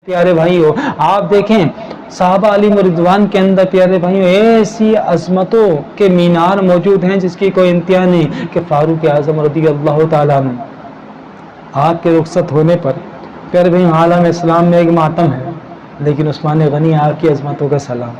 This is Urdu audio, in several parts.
پیارے بھائیوں آپ دیکھیں صحابہ علی رضوان کے اندر پیارے بھائیوں ایسی عظمتوں کے مینار موجود ہیں جس کی کوئی انتہا نہیں کہ فاروق اعظم رضی اللہ تعالیٰ عنہ آپ کے رخصت ہونے پر پیارے بھائیوں عالم اسلام میں ایک ماتم ہے، لیکن عثمان غنی آپ کی عظمتوں کا سلام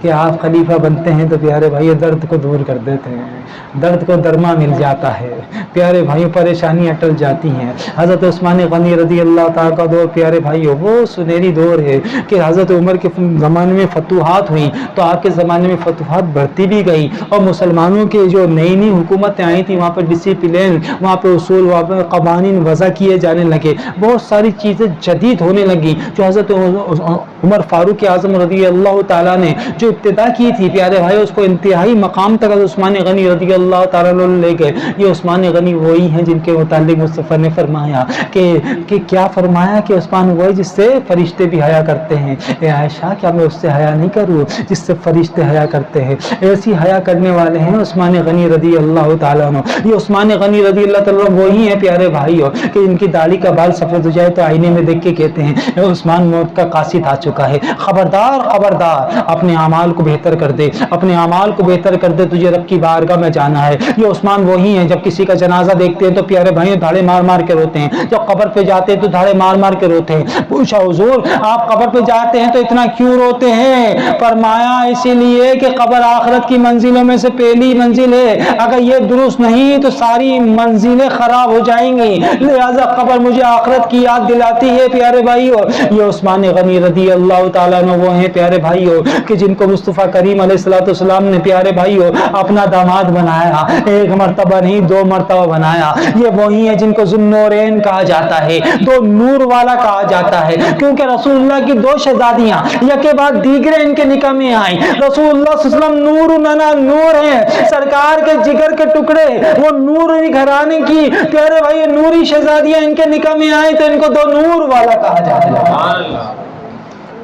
کہ آپ خلیفہ بنتے ہیں تو پیارے بھائی درد کو دور کر دیتے ہیں، درد کو درما مل جاتا ہے، پیارے بھائیوں پریشانی اٹل جاتی ہیں۔ حضرت عثمان غنی رضی اللہ تعالیٰ کا دور پیارے بھائیوں وہ سنہری دور ہے کہ حضرت عمر کے زمانے میں فتوحات ہوئیں تو آپ کے زمانے میں فتوحات بڑھتی بھی گئی اور مسلمانوں کے جو نئی نئی حکومتیں آئی تھیں وہاں پر ڈسپلین، وہاں پہ اصول، وہاں پہ قوانین وضع کیے جانے لگے، بہت ساری چیزیں جدید ہونے لگیں جو حضرت عمر فاروق اعظم رضی اللہ تعالیٰ نے جو ابتدا کی تھی پیارے بھائی اس کو انتہائی مقام تک عثمان غنی رضی اللہ تعالیٰ لے گئے۔ یہ عثمان غنی وہی ہیں جن کے متعلق مصطفیٰ نے فرمایا کہ کیا فرمایا کہ عثمان وہی جس سے فرشتے بھی حیا کرتے ہیں۔ اے عائشہ کیا میں اس سے حیا نہیں کروں جس سے فرشتے حیا کرتے ہیں؟ ایسی حیا کرنے والے ہیں عثمان غنی رضی اللہ تعالیٰ عنہ۔ یہ عثمان غنی رضی اللہ تعالیٰ وہی ہیں پیارے بھائیوں کہ ان کی داڑھی کا بال سفید ہو جائے تو آئینے میں دیکھ کے کہتے ہیں عثمان موت کا قاصد آ چکا ہے، خبردار خبردار اپنے اعمال کو بہتر کر دے، اپنے اعمال کو بہتر کر دے، تجھے رب کی بارگاہ میں جانا ہے۔ یہ عثمان وہی ہیں جب کسی کا جنازہ دیکھتے ہیں تو پیارے بھائیوں دھاڑے مار مار کے روتے ہیں، جب قبر پہ جاتے ہیں تو دھاڑے مار مار کے روتے ہیں۔ پوچھا حضور آپ قبر پہ جاتے ہیں تو اتنا کیوں روتے ہیں؟ فرمایا اسی لیے کہ قبر آخرت کی منزلوں میں سے پہلی منزل ہے، اگر یہ درست نہیں تو ساری منزلیں خراب ہو جائیں گی، لہذا قبر مجھے آخرت کی یاد دلاتی ہے پیارے بھائیوں۔ یہ عثمان غنی رضی اللہ تعالیٰ عنہ وہ ہیں پیارے بھائیوں کہ جن کو مصطفیٰ کریم علیہ السلام نے پیارے بھائیوں اپنا داماد بنایا، ایک مرتبہ نہیں دو مرتبہ بنایا۔ یہ وہی ہیں جن کو ذوالنورین کہا جاتا ہے، دو نور والا کہا جاتا ہے، کیونکہ رسول اللہ کی دو شہزادیاں یکے بعد دیگرے ان کے نکاح میں آئیں۔ رسول اللہ صلی اللہ علیہ وسلم نور ننا نور ہیں، سرکار کے جگر کے ٹکڑے، وہ نوری گھرانے کی پیارے بھائی نوری شہزادیاں ان کے نکاح میں آئیں تو ان کو دو نور والا کہا جاتا ہے۔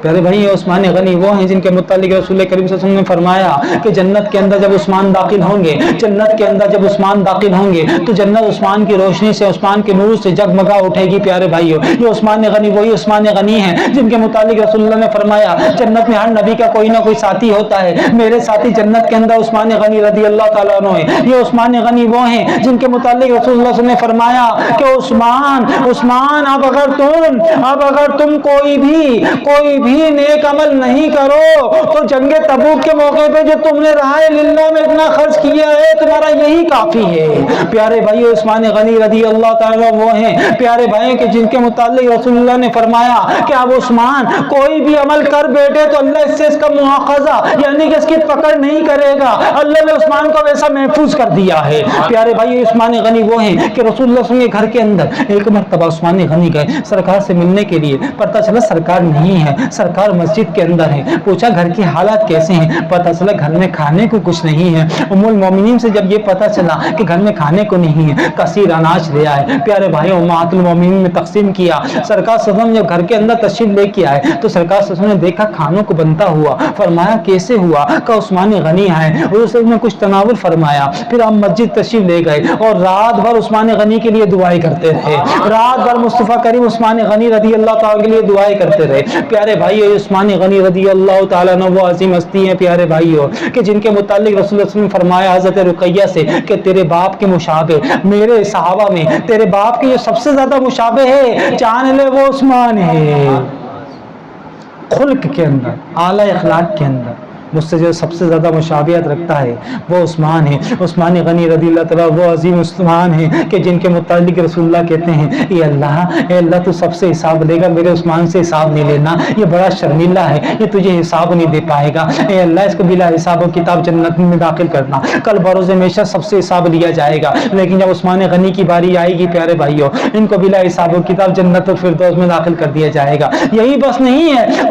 پیارے بھائی عثمان غنی وہ ہیں جن کے متعلق رسول کریم صلی اللہ علیہ وسلم نے فرمایا کہ جنت کے اندر جب عثمان داخل ہوں گے، جنت کے اندر جب عثمان داخل ہوں گے تو جنت عثمان کی روشنی سے، عثمان کے نور سے جگمگا اٹھے گی پیارے بھائیوں۔ یہ عثمان غنی وہی عثمان غنی ہیں جن کے متعلق رسول اللہ نے فرمایا جنت میں ہر نبی کا کوئی نہ کوئی ساتھی ہوتا ہے، میرے ساتھی جنت کے اندر عثمان غنی رضی اللہ تعالیٰ عنہ ہیں۔ یہ عثمان غنی وہ ہیں جن کے متعلق رسول اللہ صلی اللہ علیہ وسلم نے فرمایا کہ عثمان اب اگر تم کوئی بھی نیک عمل نہیں کرو تو جنگ تبوک کے موقع پہ جو تم نے راہ للہ میں اتنا خرچ کیا ہے تمہارا یہی کافی ہے۔ پیارے بھائیو عثمان غنی رضی اللہ تعالیٰ وہ ہیں پیارے بھائی کہ جن کے متعلق رسول اللہ نے فرمایا کہ اب عثمان کوئی بھی عمل کر بیٹھے تو اللہ اس سے اس کا مواخذہ یعنی کہ اس کی پکڑ نہیں کرے گا، اللہ نے عثمان کو ویسا محفوظ کر دیا ہے۔ پیارے بھائی عثمان غنی وہ ہیں کہ رسول اللہ صلی اللہ علیہ وسلم کے گھر کے اندر ایک مرتبہ عثمان غنی گئے سرکار سے ملنے کے لیے، پتہ چلا سرکار نہیں ہے، سرکار مسجد کے اندر ہے۔ پوچھا گھر کے حالات کیسے ہیں؟ پتہ چلا گھر میں کھانے کو کچھ نہیں ہے۔ ام المومنین سے جب یہ پتہ چلا کہ گھر میں کھانے کو نہیں ہے، کثیر اناج لے آئے پیارے بھائیوں امہات المومنین میں تقسیم کیا۔ سرکار صلی اللہ علیہ وسلم جب گھر کے اندر تشریف لے کے آئے تو سرکار صلی اللہ علیہ وسلم نے دیکھا کھانوں کو بنتا ہوا، فرمایا کیسے ہوا؟ کہ عثمان غنی آئے اور اس نے کچھ تناول فرمایا، پھر ہم مسجد تشریف لے گئے اور رات بھر عثمان غنی کے لیے دعائیں کرتے رہے، رات بھر مصطفیٰ کریم عثمان غنی رضی اللہ تعالیٰ کے لیے دعائیں کرتے رہے۔ پیارے بھائیو عثمان غنی رضی اللہ تعالیٰ عنہ وہ عظیم ہستی ہیں پیارے بھائیو کہ جن کے متعلق رسول اللہ صلی اللہ علیہ وسلم نے فرمایا حضرت رقیہ سے کہ تیرے باپ کے مشابہ میرے صحابہ میں تیرے باپ کے جو سب سے زیادہ مشابہ ہے جان لے وہ عثمان ہے، خلق کے اندر اعلیٰ اخلاق کے اندر مجھ سے جو سب سے زیادہ مشابہت رکھتا ہے وہ عثمان ہے۔ عثمان غنی رضی اللہ تعالیٰ وہ عظیم عثمان ہیں کہ جن کے متعلق رسول اللہ کہتے ہیں اے اللہ تو سب سے حساب لے گا، میرے عثمان سے حساب نہیں لینا، یہ بڑا شرمیلا ہے، یہ تجھے حساب نہیں دے پائے گا، اے اللہ اس کو بلا حساب و کتاب جنت میں داخل کرنا، کل بروز محشر سب سے حساب لیا جائے گا، لیکن جب عثمان غنی کی باری آئے گی پیارے بھائیوں ان کو بلا حساب و کتاب جنت الفردوس میں داخل کر دیا جائے گا۔ یہی بس نہیں ہے،